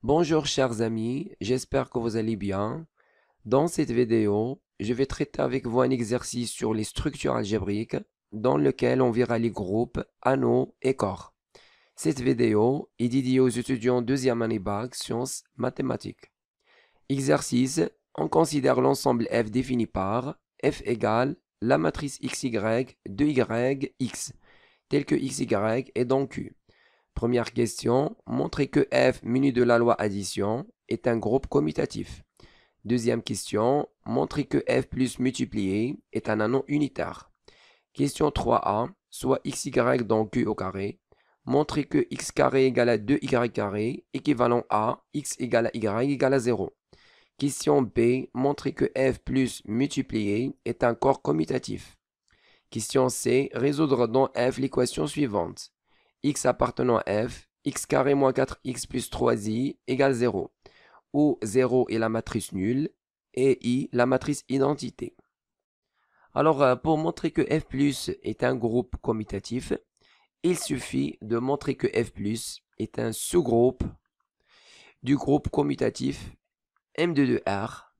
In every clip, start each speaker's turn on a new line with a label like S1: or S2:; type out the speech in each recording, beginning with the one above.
S1: Bonjour chers amis, j'espère que vous allez bien. Dans cette vidéo, je vais traiter avec vous un exercice sur les structures algébriques dans lequel on verra les groupes, anneaux et corps. Cette vidéo est dédiée aux étudiants deuxième année bac sciences mathématiques. Exercice, on considère l'ensemble F défini par F égale la matrice XY de YX, tel que XY est dans Q. Première question, montrer que F muni de la loi addition est un groupe commutatif. Deuxième question, montrer que F plus multiplié est un anneau unitaire. Question 3a, soit xy dans Q au carré. Montrer que x carré égale à 2y carré, équivalent à x égale à y égale à 0. Question B, montrer que F plus multiplié est un corps commutatif. Question C, résoudre dans F l'équation suivante. X appartenant à F, x carré moins 4x plus 3i égale 0, où 0 est la matrice nulle et i la matrice identité. Alors, pour montrer que F plus est un groupe commutatif, il suffit de montrer que F plus est un sous-groupe du groupe commutatif M2 de R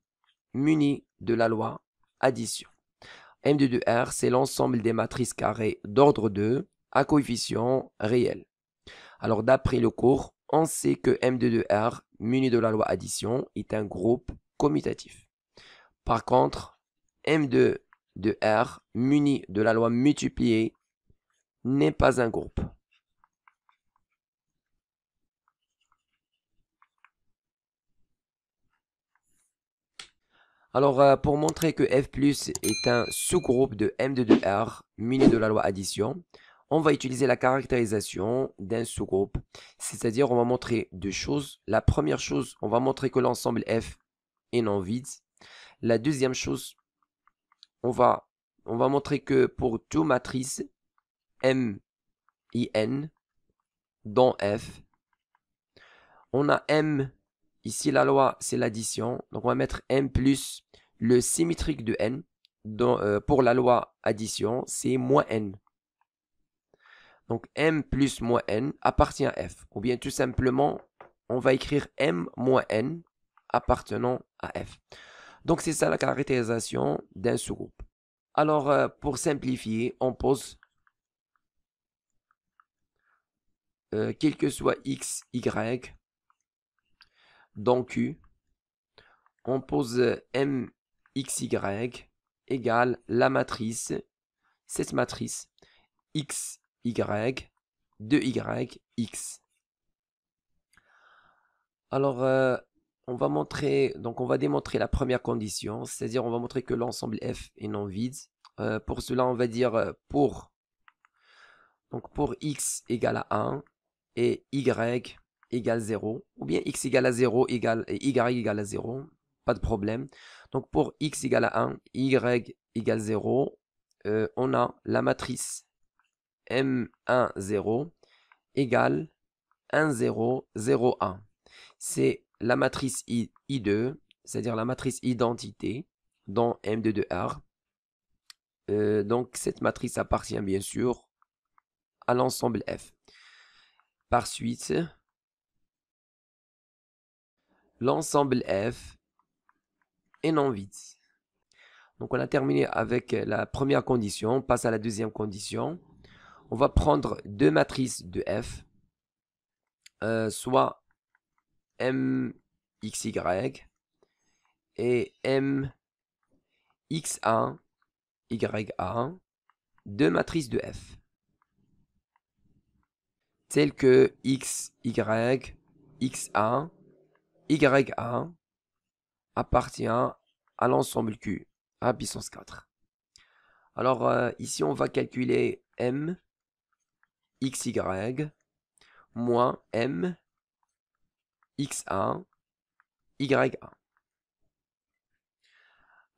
S1: muni de la loi addition. M2 de R, c'est l'ensemble des matrices carrées d'ordre 2 à coefficient réel. Alors, d'après le cours, on sait que M2 de R, muni de la loi addition, est un groupe commutatif. Par contre, M2 de R, muni de la loi multipliée, n'est pas un groupe. Alors, pour montrer que F plus est un sous-groupe de M2 de R, muni de la loi addition, on va utiliser la caractérisation d'un sous-groupe. C'est-à-dire, on va montrer deux choses. La première chose, on va montrer que l'ensemble F est non vide. La deuxième chose, on va montrer que pour toute matrice M, I, N, dans F, on a M, ici la loi c'est l'addition, donc on va mettre M plus le symétrique de N, pour la loi addition c'est moins N. Donc M plus moins N appartient à F, ou bien tout simplement on va écrire M moins N appartenant à F. Donc c'est ça la caractérisation d'un sous-groupe. Alors pour simplifier, on pose quel que soit x, y, dans Q, on pose m, x, y égale la matrice, cette matrice, x, y, 2y, x. Alors, on va démontrer la première condition, c'est-à-dire on va montrer que l'ensemble F est non vide. Pour cela, on va dire pour x égale à 1 et y égale 0, ou bien x égale à 0 égale, et y égale à 0, pas de problème. Donc pour x égale à 1, y égale 0, on a la matrice M1, 0 égale 1, 0, 0, 1. C'est la matrice I2, c'est-à-dire la matrice identité dans M2 de R. Donc cette matrice appartient bien sûr à l'ensemble F. Par suite, l'ensemble F est non vide. Donc on a terminé avec la première condition, on passe à la deuxième condition. On va prendre deux matrices de F, soit MXY et MX1, YA, deux matrices de F, telles que XY, X1, YA appartient à l'ensemble Q, à puissance 4. Alors ici on va calculer M, XY, moins M, X1, YA.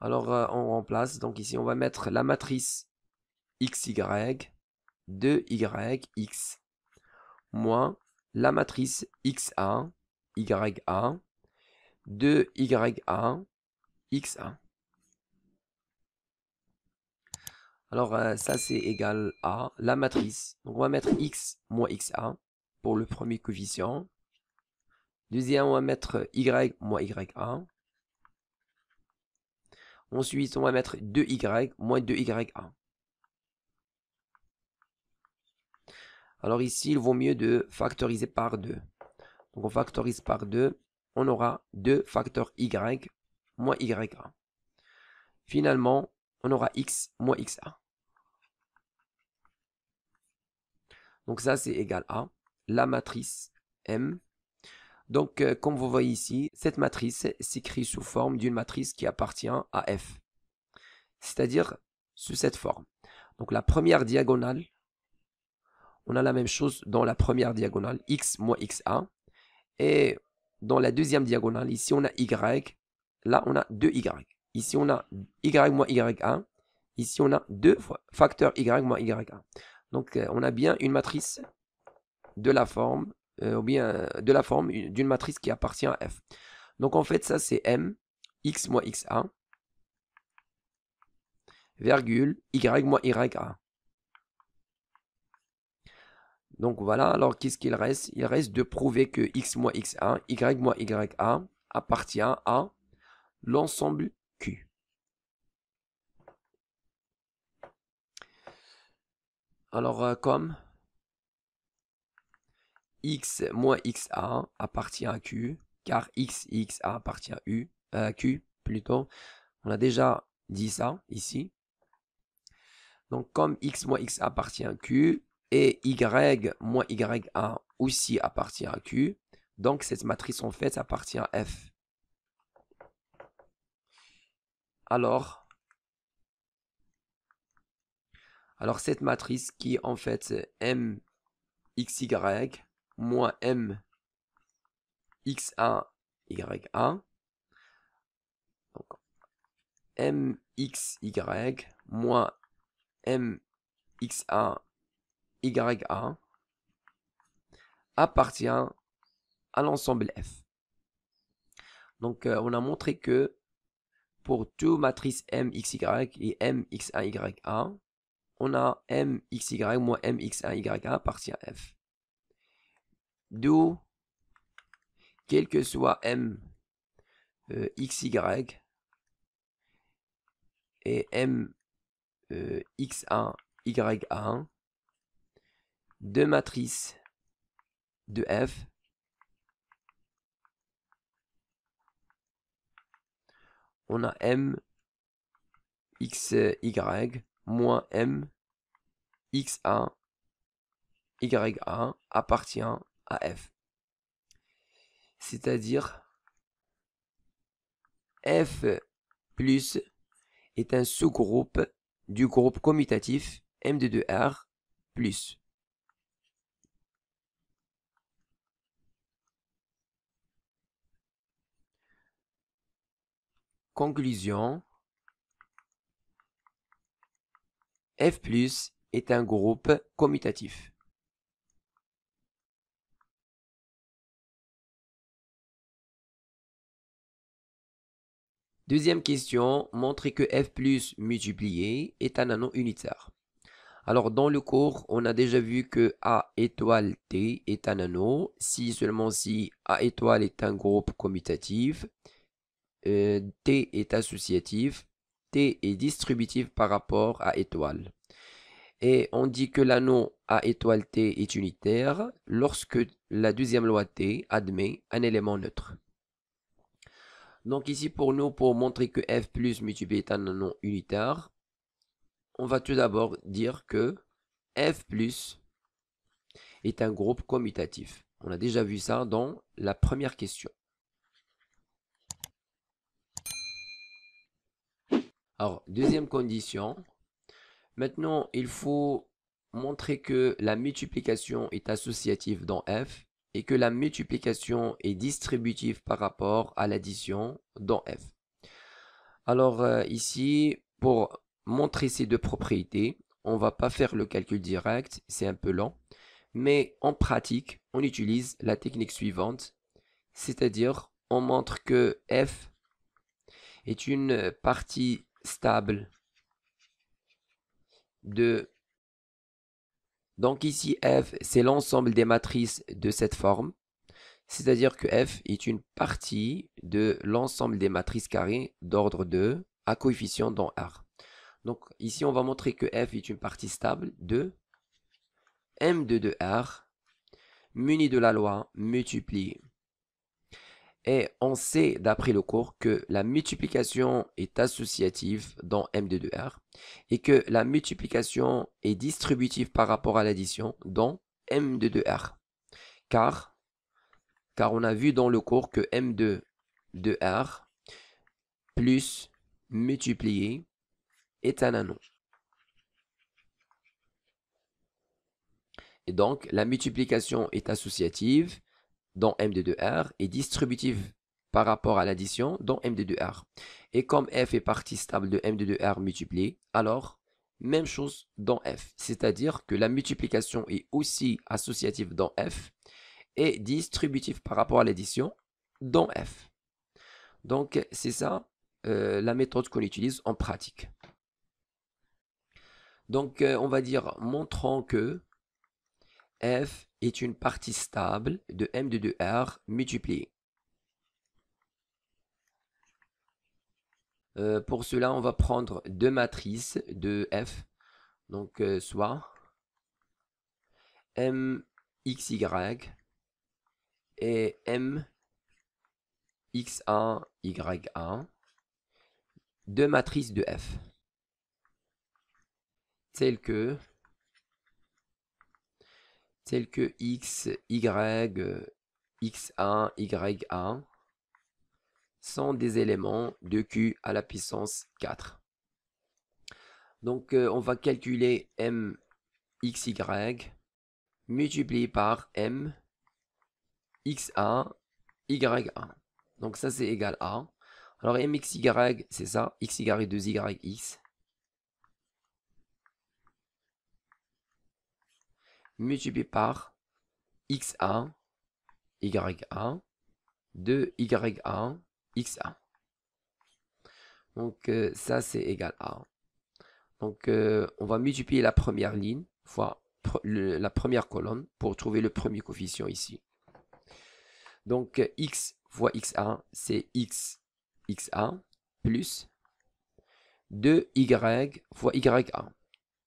S1: Alors on remplace, donc ici on va mettre la matrice XY, 2YX, moins la matrice X1, YA, 2YA, X1. Alors ça c'est égal à la matrice. Donc on va mettre X moins X1 pour le premier coefficient. Deuxième, on va mettre y moins ya. Ensuite, on va mettre 2y moins 2ya. Alors ici, il vaut mieux de factoriser par 2. Donc on factorise par 2, on aura 2 facteurs y moins ya. Finalement, on aura x moins xa. Donc ça, c'est égal à la matrice M. Donc, comme vous voyez ici, cette matrice s'écrit sous forme d'une matrice qui appartient à F. C'est-à-dire sous cette forme. Donc la première diagonale, on a la même chose dans la première diagonale, x moins xa. Et dans la deuxième diagonale, ici on a y, là on a 2y. Ici on a y moins ya. Ici on a 2 facteurs y moins ya. Donc on a bien une matrice de la forme, ou bien de la forme d'une matrice qui appartient à F. Donc en fait ça c'est M, x moins xa, virgule, y moins ya. Donc voilà, alors qu'est-ce qu'il reste? Il reste de prouver que x moins xa, y moins ya appartient à l'ensemble Q. Alors comme x moins xa appartient à Q, car x et xa appartient à Q plutôt, on a déjà dit ça ici. Donc comme x moins xa appartient à Q, et y moins ya aussi appartient à Q, donc cette matrice en fait appartient à F. Alors cette matrice qui est en fait M xy moins M xa ya, donc M xy moins M xa ya appartient à l'ensemble F. Donc on a montré que pour toute matrice M xy et M xa ya, on a M xy moins M xa ya appartient à F. D'où, quel que soit M xy et M xa ya, deux matrices de F on a M xy moins M xa ya appartient à F. C'est-à-dire F plus est un sous-groupe du groupe commutatif M de 2R plus. Conclusion, F plus est un groupe commutatif. Deuxième question, montrez que F plus multiplié est un anneau unitaire. Alors dans le cours, on a déjà vu que A étoile T est un anneau, si seulement si A étoile est un groupe commutatif, T est associatif, T est distributif par rapport à étoile. Et on dit que l'anneau A étoile T est unitaire lorsque la deuxième loi T admet un élément neutre. Donc ici pour nous, pour montrer que F plus multiplié est un anneau unitaire, on va tout d'abord dire que F plus est un groupe commutatif. On a déjà vu ça dans la première question. Alors, deuxième condition. Maintenant, il faut montrer que la multiplication est associative dans F et que la multiplication est distributive par rapport à l'addition dans F. Alors ici, pour montrer ces deux propriétés, on ne va pas faire le calcul direct, c'est un peu lent. Mais en pratique, on utilise la technique suivante, c'est-à-dire on montre que F est une partie stable de... Donc ici, F, c'est l'ensemble des matrices de cette forme, C'est-à-dire que f est une partie de l'ensemble des matrices carrées d'ordre 2 à coefficient dans R. Donc ici, on va montrer que f est une partie stable de M2 de R muni de la loi multipliée. Et on sait d'après le cours que la multiplication est associative dans M2 de R et que la multiplication est distributive par rapport à l'addition dans M2 de R. Car on a vu dans le cours que M2 de R plus multiplié est un anon. Et donc, la multiplication est associative dans M2 de R et distributive par rapport à l'addition dans M2 de R. Et comme f est partie stable de M2 de R multiplié, alors, même chose dans f. C'est-à-dire que la multiplication est aussi associative dans f et distributive par rapport à l'addition dans f. Donc, c'est ça la méthode qu'on utilise en pratique. Donc, on va dire, montrant que f est une partie stable de M2 de R multipliée. Pour cela, on va prendre deux matrices de f. Donc, soit mxy et mx1, y1. Deux matrices de f. Telles que x, y, x1, y1 sont des éléments de q à la puissance 4. Donc, on va calculer mxy multiplié par m x1, y1. Donc, ça, c'est égal à. Alors, mxy, c'est ça, xy de yx, multiplié par x1, y1, de y1, x1. Donc, ça, c'est égal à. Donc, on va multiplier la première ligne fois la première colonne pour trouver le premier coefficient ici. Donc, x fois x1, c'est x1 plus 2y fois y1.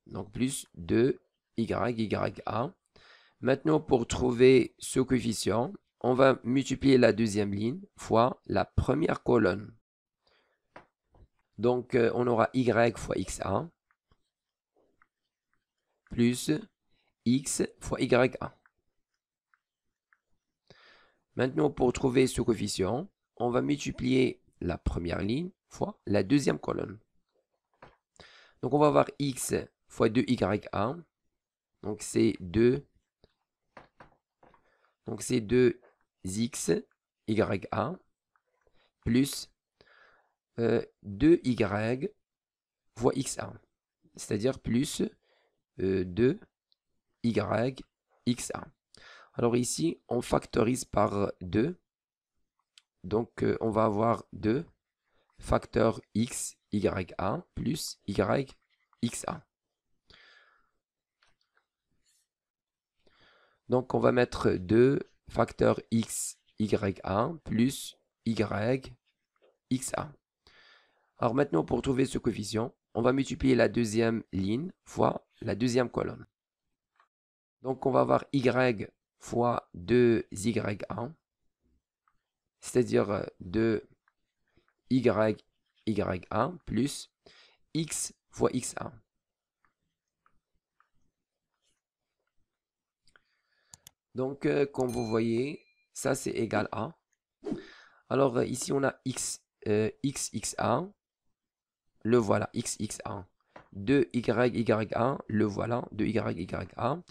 S1: Donc, plus 2y, y1. Maintenant, pour trouver ce coefficient, on va multiplier la deuxième ligne fois la première colonne. Donc, on aura y fois x1 plus x fois y1. Maintenant, pour trouver ce coefficient, on va multiplier la première ligne fois la deuxième colonne. Donc, on va avoir x fois 2y1. Donc, c'est 2. Donc, c'est 2x, y1, plus 2y fois x1. C'est-à-dire plus 2y, x1. Alors ici, on factorise par 2. Donc, on va avoir 2 facteur x, y1 plus y, x1. Donc, on va mettre 2 facteur x, y1 plus y, x1. Alors maintenant, pour trouver ce coefficient, on va multiplier la deuxième ligne fois la deuxième colonne. Donc, on va avoir y fois 2y1, c'est-à-dire 2y, y1 plus x fois x1. Donc, comme vous voyez, ça c'est égal à. Alors, ici, on a x, x1, le voilà, x1. 2y, y1, le voilà, 2y, y1.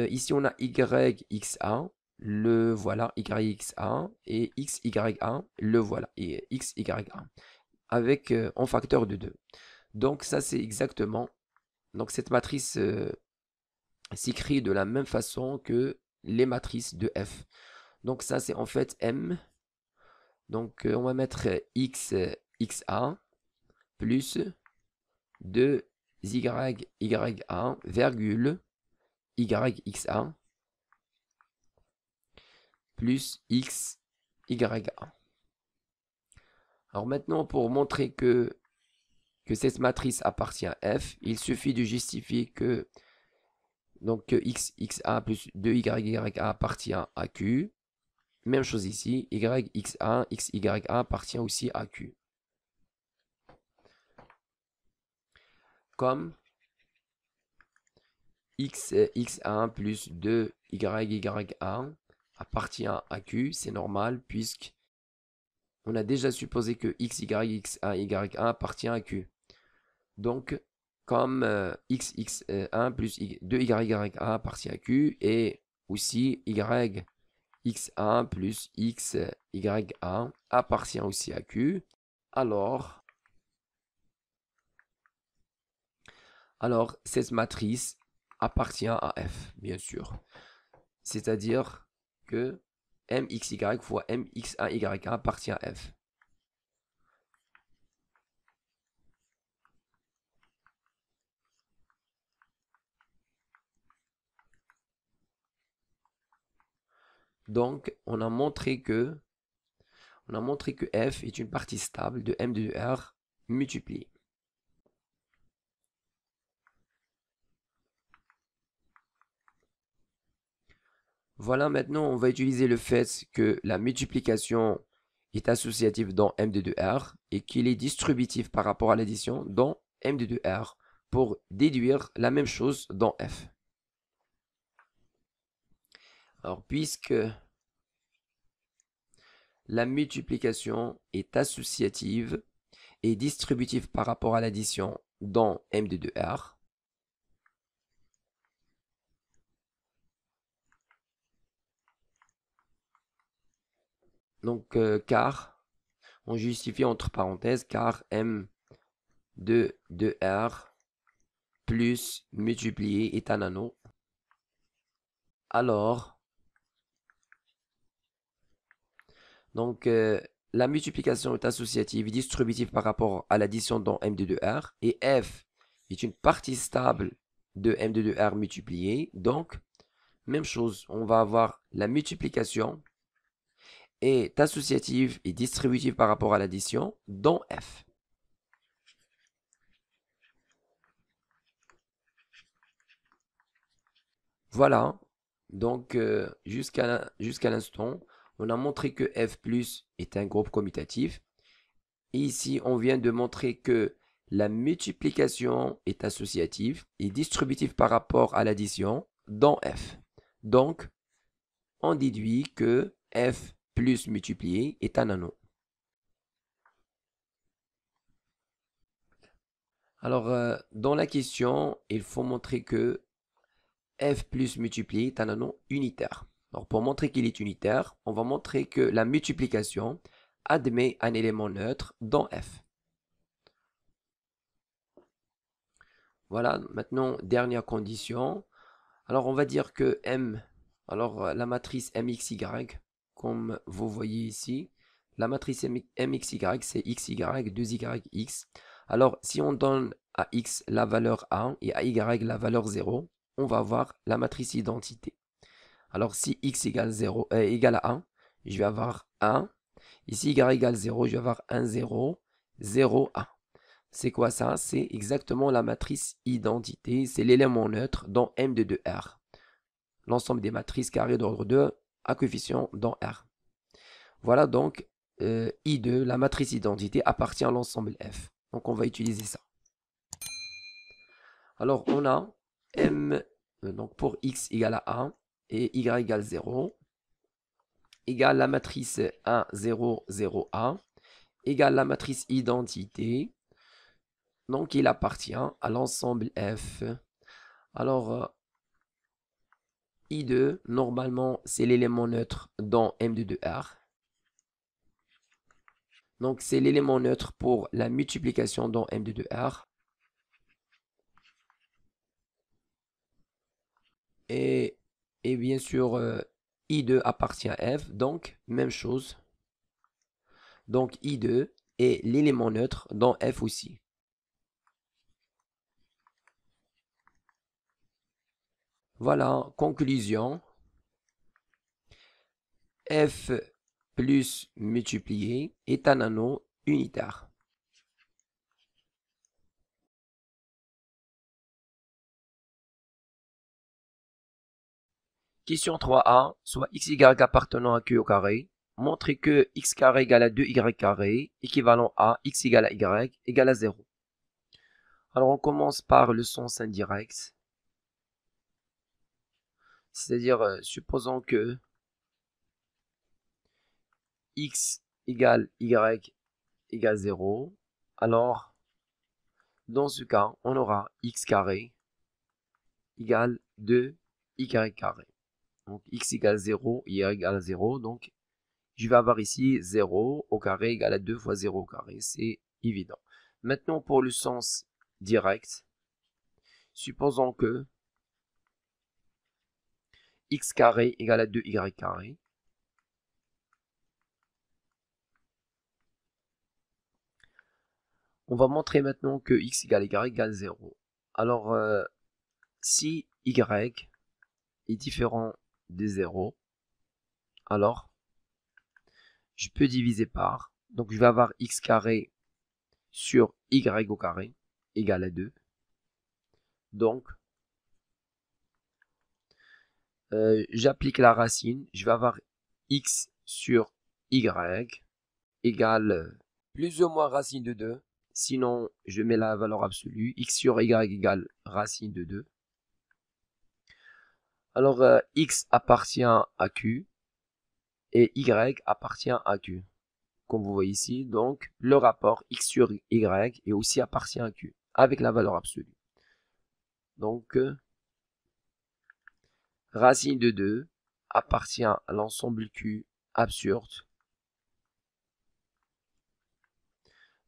S1: Ici, on a y, x1, le voilà, y, x1, et x, y1, le voilà, et x, y1, avec en facteur de 2. Donc, ça c'est exactement. Donc, cette matrice s'écrit de la même façon que les matrices de f. Donc, ça c'est en fait m. Donc, on va mettre x, x1 plus 2y, y1, virgule, y, x1, plus x, y, a. Alors maintenant, pour montrer que cette matrice appartient à F, il suffit de justifier que, donc, que xa plus 2y, appartient à Q. Même chose ici, yxa, xya appartient aussi à Q. Comme x1 plus 2y appartient à Q, c'est normal puisque on a déjà supposé que xy, x1, y1 appartient à Q. Donc, comme xx1 plus 2y appartient à Q et aussi yx1 plus xya appartient aussi à Q, alors cette matrice appartient à F, bien sûr. C'est-à-dire que mxy fois mx1y appartient à F. Donc, on a montré que F est une partie stable de M de R multipliée. Voilà, maintenant, on va utiliser le fait que la multiplication est associative dans M de R et qu'il est distributif par rapport à l'addition dans M de R pour déduire la même chose dans F. Alors, puisque la multiplication est associative et distributive par rapport à l'addition dans M de R, donc car, on justifie entre parenthèses, car M de R plus multiplié est un anneau, alors donc la multiplication est associative et distributive par rapport à l'addition dans M de R et F est une partie stable de M de R multiplié. Donc, même chose, on va avoir la multiplication est associative et distributive par rapport à l'addition dans F. Voilà, donc jusqu'à l'instant, on a montré que F plus est un groupe commutatif. Et ici, on vient de montrer que la multiplication est associative et distributive par rapport à l'addition dans F. Donc, on déduit que F plus multiplié est un anneau. Alors, dans la question, il faut montrer que F plus multiplié est un anneau unitaire. Alors, pour montrer qu'il est unitaire, on va montrer que la multiplication admet un élément neutre dans F. Voilà, maintenant, dernière condition. Alors, on va dire que M, alors la matrice MXY, comme vous voyez ici, la matrice MXY, c'est XY, 2YX. Alors, si on donne à X la valeur 1 et à Y la valeur 0, on va avoir la matrice identité. Alors, si X égale à 1, je vais avoir 1. Ici, Y égale 0, je vais avoir 1, 0, 0, 1. C'est quoi ça? C'est exactement la matrice identité. C'est l'élément neutre dans M de R. L'ensemble des matrices carrées d'ordre 2 à coefficient dans R. Voilà donc I2, la matrice identité, appartient à l'ensemble F. Donc on va utiliser ça. Alors on a M, donc pour X égale à 1 et Y égale 0, égale la matrice 1, 0, 0, 1, égale la matrice identité. Donc il appartient à l'ensemble F. Alors I2, normalement, c'est l'élément neutre dans M de R. Donc, c'est l'élément neutre pour la multiplication dans M de R. Et bien sûr, I2 appartient à F. Donc, même chose. Donc, I2 est l'élément neutre dans F aussi. Voilà, conclusion. f plus multiplié est un anneau unitaire. Question 3a, soit x, y appartenant à q au carré. Montrez que x carré égale à 2y carré, équivalent à x égale à y, égale à 0. Alors on commence par le sens indirect. C'est-à-dire, supposons que x égale y égale 0. Alors, dans ce cas, on aura x carré égale 2y carré. Donc x égale 0, y égale 0. Donc, je vais avoir ici 0 au carré égale à 2 fois 0 au carré. C'est évident. Maintenant, pour le sens direct, supposons que x carré égale à 2y carré. On va montrer maintenant que x égale y égale 0. Alors, si y est différent de 0, alors je peux diviser par. Donc, je vais avoir x carré sur y au carré égale à 2. Donc, j'applique la racine. Je vais avoir x sur y égale plus ou moins racine de 2. Sinon, je mets la valeur absolue. X sur y égale racine de 2. Alors, x appartient à q et y appartient à q. Comme vous voyez ici, donc, le rapport x sur y est aussi appartient à q, avec la valeur absolue. Donc, racine de 2 appartient à l'ensemble q absurde.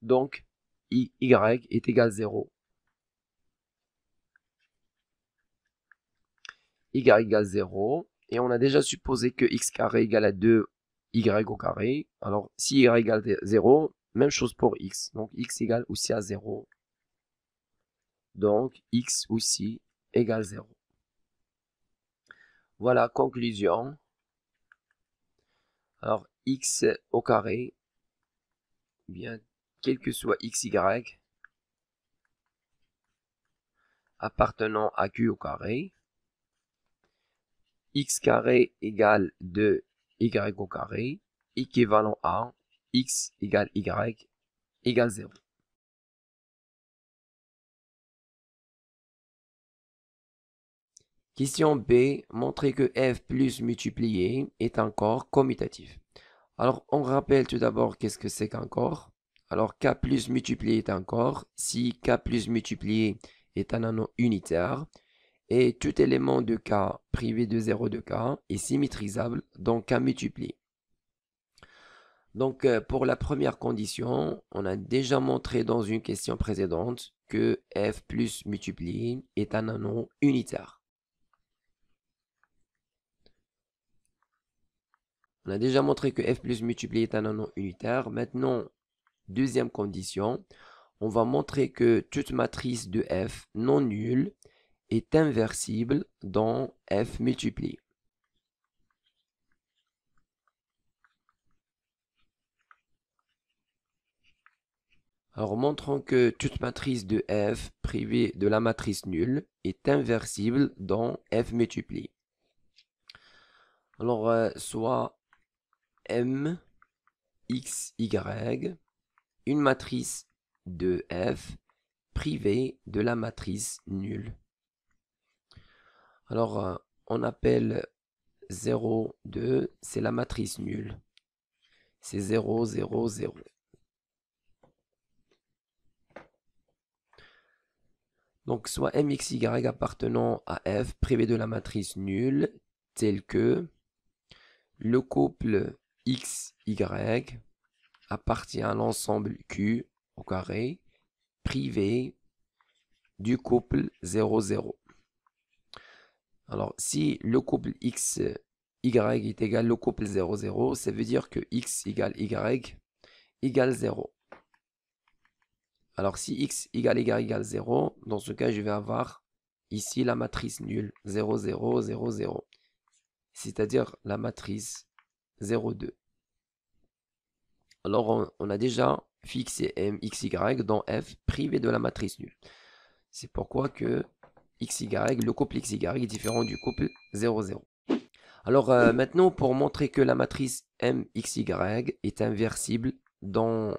S1: Donc, y est égal à 0. Y égale 0. Et on a déjà supposé que x carré égale à 2y au carré. Alors, si y égale 0, même chose pour x. Donc, x égale aussi à 0. Donc, x aussi égale 0. Voilà, conclusion. Alors, x au carré, bien, quel que soit x, y, appartenant à q au carré, x carré égale 2y au carré, équivalent à x égale y égale 0. Question B, montrer que f plus multiplié est un corps commutatif. Alors, on rappelle tout d'abord qu'est-ce que c'est qu'un corps. Alors, k plus multiplié est un corps. Si k plus multiplié est un anneau unitaire, et tout élément de k privé de 0 de k est symétrisable dans k multiplié. Donc, pour la première condition, on a déjà montré dans une question précédente que f plus multiplié est un anneau unitaire. On a déjà montré que f plus multiplié est un anneau unitaire. Maintenant, deuxième condition, on va montrer que toute matrice de f non nulle est inversible dans f multiplié. Alors, montrons que toute matrice de f privée de la matrice nulle est inversible dans f multiplié. Alors, soit m, x, y, une matrice de f privée de la matrice nulle. Alors, on appelle 0, 2, c'est la matrice nulle. C'est 0, 0, 0. Donc, soit mxy appartenant à f privé de la matrice nulle, tel que le couple xy appartient à l'ensemble q au carré, privé du couple 0, 0. Alors, si le couple xy est égal au couple 0, 0, ça veut dire que x égale y égale 0. Alors, si x égale y égale 0, dans ce cas, je vais avoir ici la matrice nulle, 0, 0, 0, 0. C'est-à-dire la matrice 0,2. Alors, on a déjà fixé MXY dans F privé de la matrice nulle. C'est pourquoi que XY, le couple XY est différent du couple 0, 0. Alors, maintenant, pour montrer que la matrice MXY est inversible dans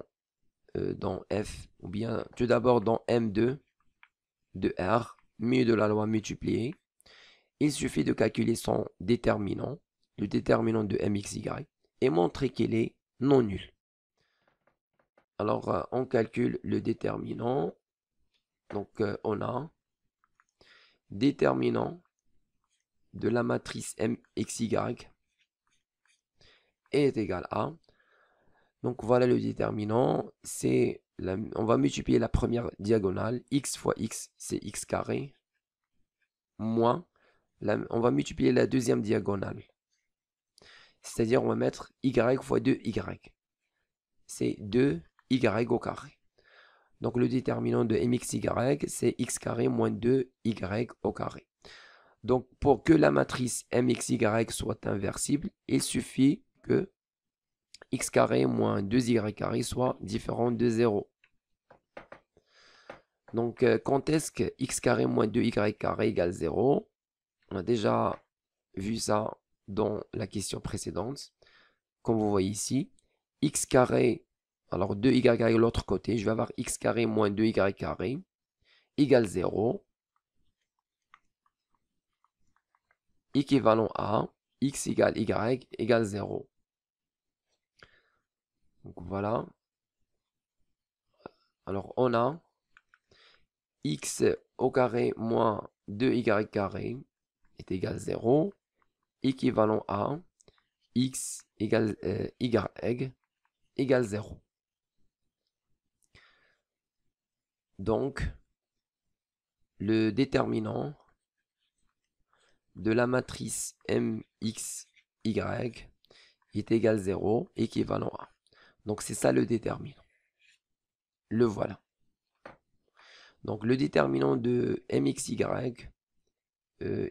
S1: F, ou bien tout d'abord dans M2 de R, mu de la loi multipliée, il suffit de calculer son déterminant, le déterminant de MXY, et montrer qu'il est non nul. Alors, on calcule le déterminant. Donc, on a déterminant de la matrice MXY est égal à. Donc, voilà le déterminant. On va multiplier la première diagonale. X fois X, c'est X carré. Moins, on va multiplier la deuxième diagonale. C'est-à-dire, on va mettre Y fois 2Y. C'est 2Y au carré. Donc, le déterminant de MXY, c'est X carré moins 2Y au carré. Donc, pour que la matrice MXY soit inversible, il suffit que X carré moins 2Y carré soit différent de 0. Donc, quand est-ce que X carré moins 2Y carré égale 0? On a déjà vu ça dans la question précédente. Comme vous voyez ici, X carré, alors 2Y carré de l'autre côté, je vais avoir X carré moins 2Y carré égale 0. Équivalent à X égale Y égale 0. Donc voilà. Alors on a X au carré moins 2Y carré est égal à 0. Équivalent à X égale Y égale 0. Donc le déterminant de la matrice MXY est égal à 0, équivalent à. Donc c'est ça le déterminant. Le voilà. Donc le déterminant de MXY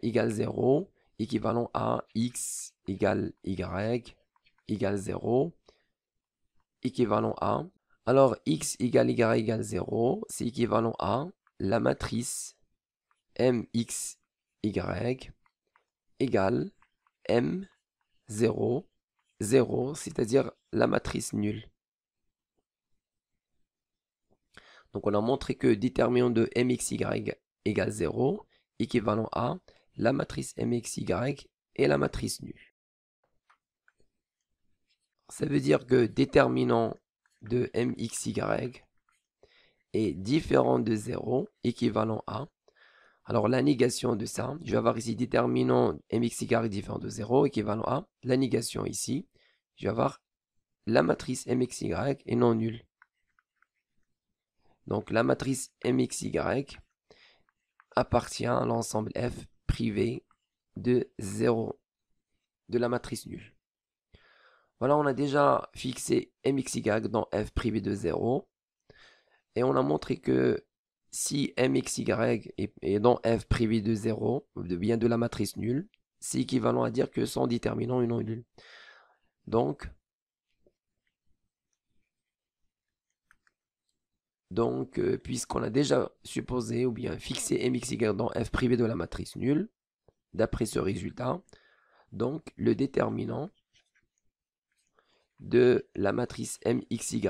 S1: égale 0, équivalent à X égale Y égale 0, équivalent à. Alors X égale Y égale 0, c'est équivalent à la matrice MXY égale M 0, 0, c'est-à-dire la matrice nulle. Donc on a montré que déterminant de MXY égale 0, équivalent à la matrice MXY et la matrice nulle. Ça veut dire que déterminant de MXY est différent de 0, équivalent à. Alors la négation de ça, je vais avoir ici déterminant MXY différent de 0, équivalent à la négation ici. Je vais avoir la matrice MXY est non nulle. Donc la matrice MXY appartient à l'ensemble F privé de 0 de la matrice nulle. Voilà, on a déjà fixé MXY dans F privé de 0. Et on a montré que si MXY est dans F privé de 0, bien de la matrice nulle, c'est équivalent à dire que son déterminant est non nul. Donc puisqu'on a déjà supposé ou bien fixé MXY dans F privé de la matrice nulle, d'après ce résultat, donc le déterminant de la matrice MXY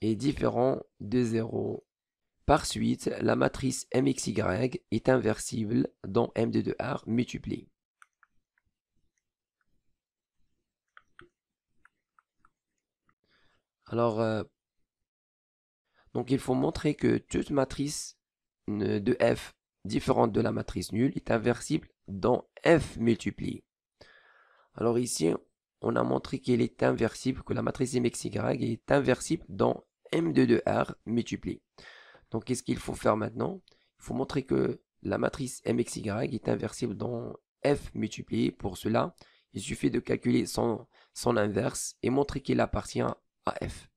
S1: est différent de 0. Par suite, la matrice MXY est inversible dans M2 de R multiplié. Alors, donc il faut montrer que toute matrice de F différente de la matrice nulle est inversible dans F multiplié. Alors ici, on a montré qu'elle est inversible, que la matrice MXY est inversible dans M2 de R multiplié. Donc qu'est-ce qu'il faut faire maintenant? Il faut montrer que la matrice MXY est inversible dans F multiplié. Pour cela, il suffit de calculer son inverse et montrer qu'il appartient à F.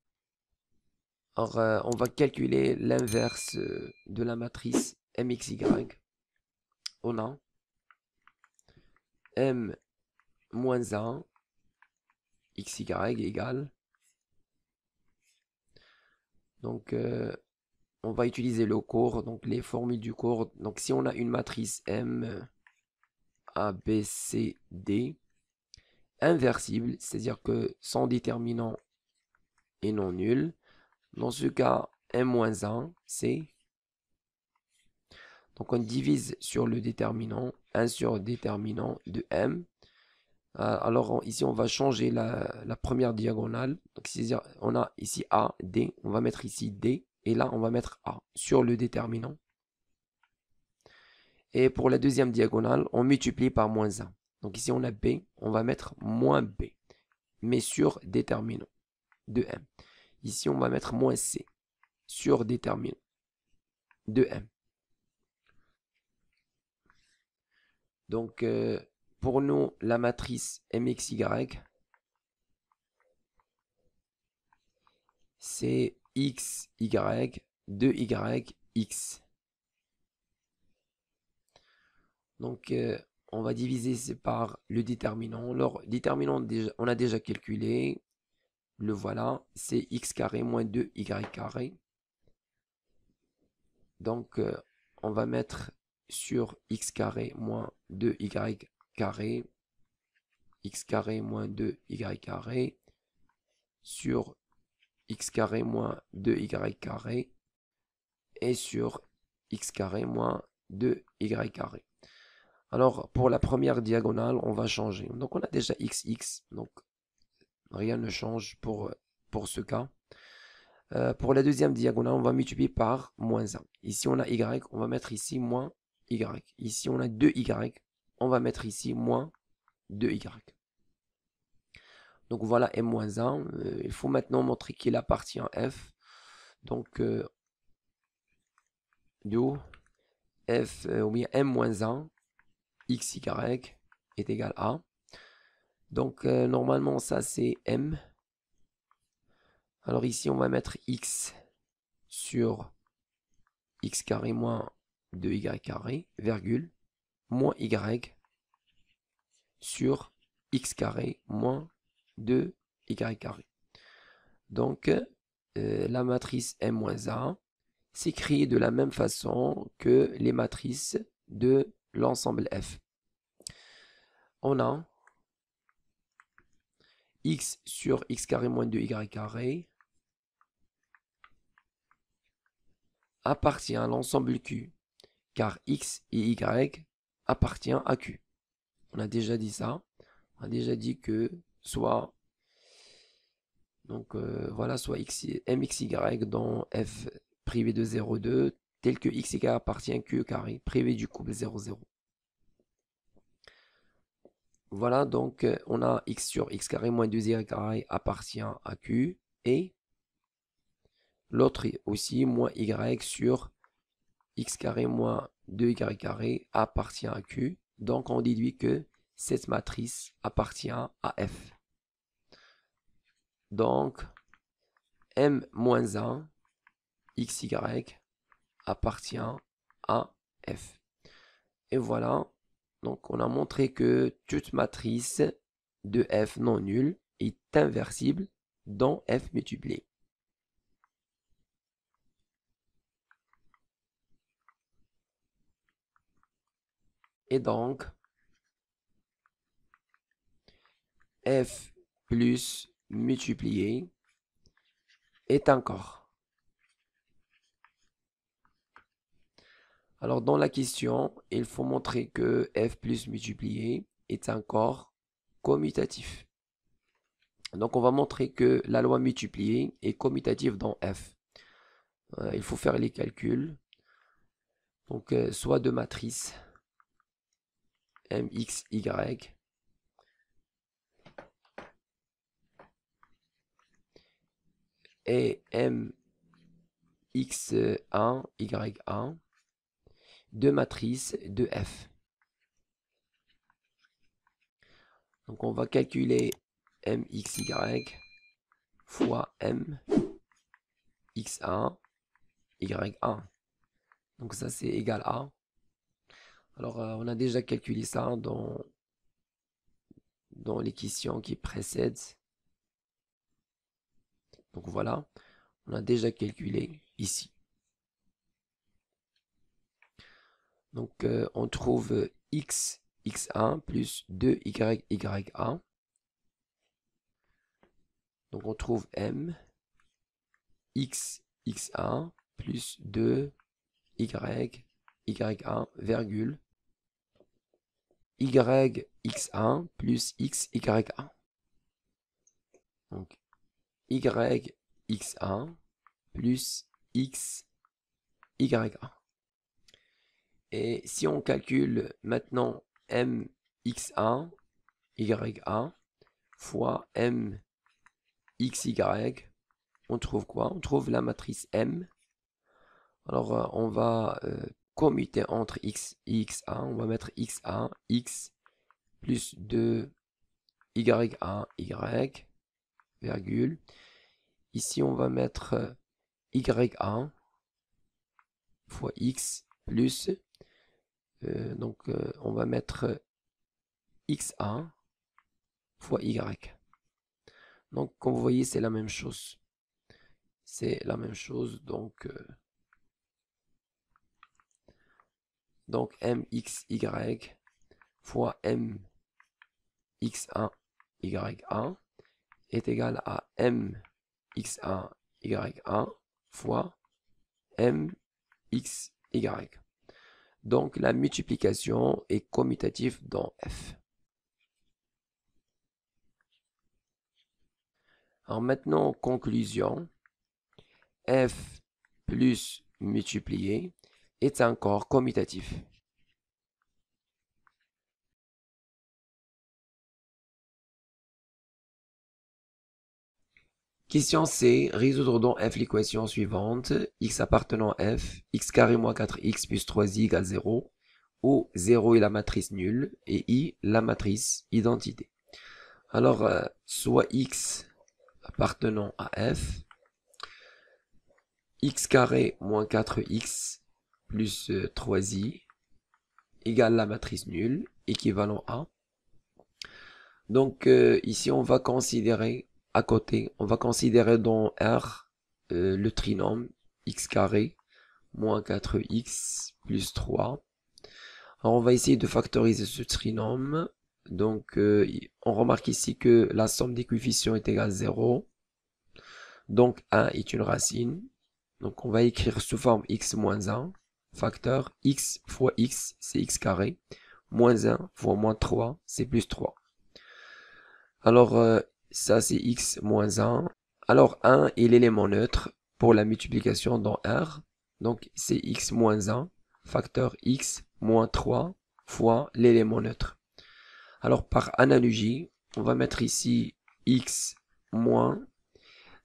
S1: Alors, on va calculer l'inverse de la matrice MXY. On a M moins 1 xy égale. Donc, on va utiliser le cours, donc les formules du cours. Donc, si on a une matrice M, A, B, C, D, inversible, c'est-à-dire que son déterminant est non nul. Dans ce cas, M-1, c'est... Donc, on divise sur le déterminant, 1 sur déterminant de M. Alors, ici, on va changer la première diagonale. Donc, c'est-à-dire, on a ici A, D. On va mettre ici D. Et là, on va mettre A sur le déterminant. Et pour la deuxième diagonale, on multiplie par moins 1. Donc, ici, on a B. On va mettre moins B. Mais sur déterminant de M. Ici, on va mettre moins C sur déterminant de M. Donc, pour nous, la matrice MXY, c'est XY, 2Y, X. Donc, on va diviser par le déterminant. Alors, déterminant, on a déjà calculé. Le voilà, c'est x carré moins 2y carré. Donc, on va mettre sur x carré moins 2y carré, x carré moins 2y carré, sur x carré moins 2y carré, et sur x carré moins 2y carré. Alors, pour la première diagonale, on va changer. Donc, on a déjà xx, donc rien ne change pour ce cas. Pour la deuxième diagonale, on va multiplier par moins 1. Ici, on a y, on va mettre ici moins y. Ici, on a 2y, on va mettre ici moins 2y. Donc voilà m-1. Il faut maintenant montrer qu'il appartient à f. Donc, do f, ou bien m-1, xy est égal à. Donc, normalement, ça c'est m. Alors ici, on va mettre x sur x carré moins 2y carré, virgule, moins y sur x carré moins 2y carré. Donc, la matrice M-A s'écrit de la même façon que les matrices de l'ensemble F. On a x sur x carré moins 2y carré appartient à l'ensemble Q, car x et y appartient à Q. On a déjà dit ça. On a déjà dit que soit, donc voilà, soit mxy dans f privé de 0, 2, tel que xy appartient à Q carré, privé du couple 0, 0. Voilà, donc on a x sur x carré moins 2y carré appartient à Q, et l'autre aussi, moins y sur x carré moins 2y carré appartient à Q. Donc on déduit que cette matrice appartient à F. Donc M-1 xy appartient à F. Et voilà, donc on a montré que toute matrice de F non nulle est inversible dans F multiplié. Et donc, F plus multiplié est un corps. Alors, dans la question, il faut montrer que F plus multiplié est un corps commutatif. Donc, on va montrer que la loi multipliée est commutative dans F. Il faut faire les calculs. Donc, soit de matrice MXY et MX1, Y1, de matrice de F. Donc on va calculer MXY fois MX1, Y1. Donc ça c'est égal à. Alors on a déjà calculé ça dans les questions qui précèdent. Donc voilà, on a déjà calculé ici. Donc on trouve x1 plus 2y, ya. Donc on trouve m, x1 plus 2y, ya, virgule, yx1 plus xya. Donc yx1 plus xya. Et si on calcule maintenant mx1 ya fois mxy, on trouve quoi? On trouve la matrice M. Alors on va commuter entre x et x1. On va mettre x1, x plus 2 ya, y, virgule. Ici on va mettre y1 fois x plus, on va mettre x1 fois y. Donc comme vous voyez c'est la même chose. C'est la même chose, donc mxy fois mx1 ya est égal à mx1 ya fois mxy. Donc la multiplication est commutative dans f. Alors maintenant, conclusion, f plus multiplié est encore commutatif. Question C, résoudre dans f l'équation suivante, x appartenant à f, x carré moins 4x plus 3i égale 0, où 0 est la matrice nulle et i la matrice identité. Alors, soit x appartenant à f, x carré moins 4x plus 3i égale la matrice nulle, équivalent à. Donc ici on va considérer à côté, on va considérer dans R le trinôme x carré moins 4x plus 3. Alors on va essayer de factoriser ce trinôme. Donc on remarque ici que la somme des coefficients est égale à 0. Donc 1 est une racine. Donc on va écrire sous forme x moins 1, facteur x fois x, c'est x carré, moins 1 fois moins 3, c'est plus 3. Alors ça c'est x moins 1. Alors 1 est l'élément neutre pour la multiplication dans R. Donc c'est x moins 1, facteur x moins 3 fois l'élément neutre. Alors par analogie, on va mettre ici x moins,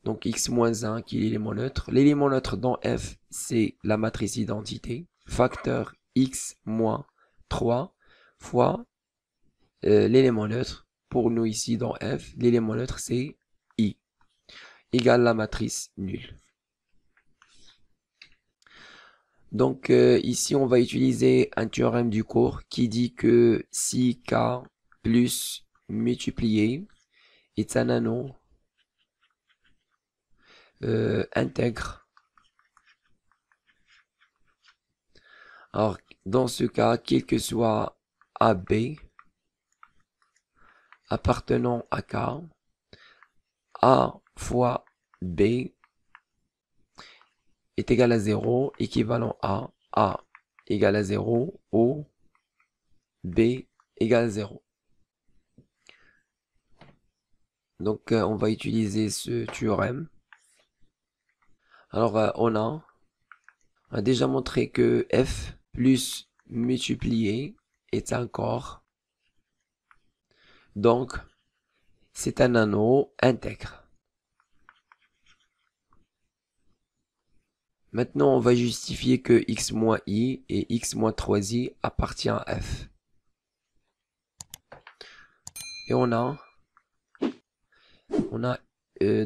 S1: donc x moins 1 qui est l'élément neutre. L'élément neutre dans f, c'est la matrice identité, facteur x moins 3 fois l'élément neutre. Pour nous ici dans f, l'élément neutre c'est i, égale la matrice nulle. Donc ici on va utiliser un théorème du cours qui dit que si k plus multiplié est un anneau intègre. Alors dans ce cas, quel que soit AB appartenant à K, A fois B est égal à 0, équivalent à A égale à 0, ou B égale à 0. Donc on va utiliser ce théorème. Alors on a déjà montré que f plus multiplié est un corps. Donc c'est un anneau intègre. Maintenant, on va justifier que x moins i et x moins 3i appartient à f. Et on a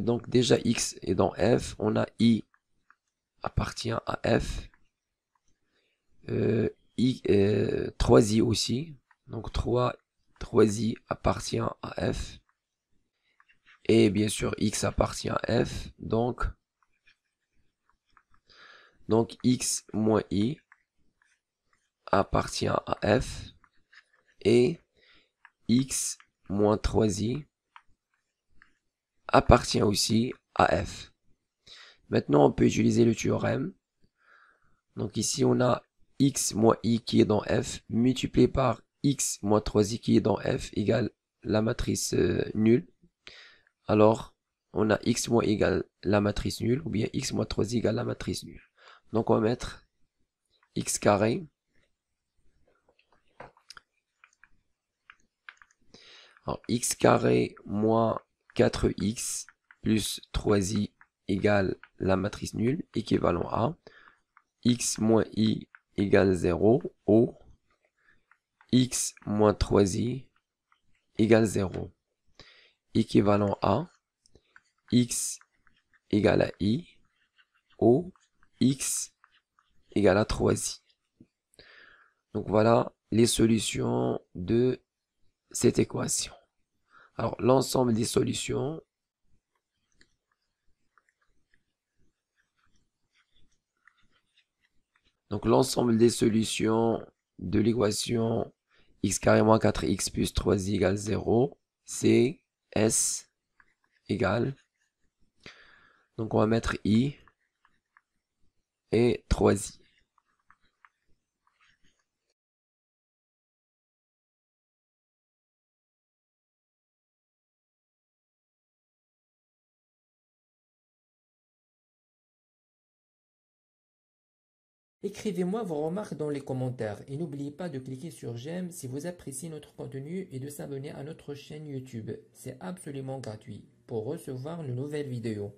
S1: donc déjà x est dans f, on a i appartient à f, 3i aussi, donc 3 3i appartient à f. Et bien sûr, x appartient à f. Donc x moins i appartient à f. Et x moins 3i appartient aussi à f. Maintenant, on peut utiliser le théorème. Donc ici, on a x moins i qui est dans f, multiplié par x moins 3i qui est dans f, égale la matrice nulle. Alors, on a x moins i égale la matrice nulle, ou bien x moins 3i égale la matrice nulle. Donc, on va mettre x carré. Alors, x carré moins 4x plus 3i égale la matrice nulle, équivalent à x moins i égale 0, ou x moins 3i égale 0, équivalent à x égale à i, ou x égale à 3i. Donc voilà les solutions de cette équation. Alors l'ensemble des solutions, de l'équation x carré moins 4x plus 3i égale 0, c'est s égale, donc on va mettre i et 3i.
S2: Écrivez-moi vos remarques dans les commentaires et n'oubliez pas de cliquer sur j'aime si vous appréciez notre contenu et de s'abonner à notre chaîne YouTube. C'est absolument gratuit pour recevoir de nouvelles vidéos.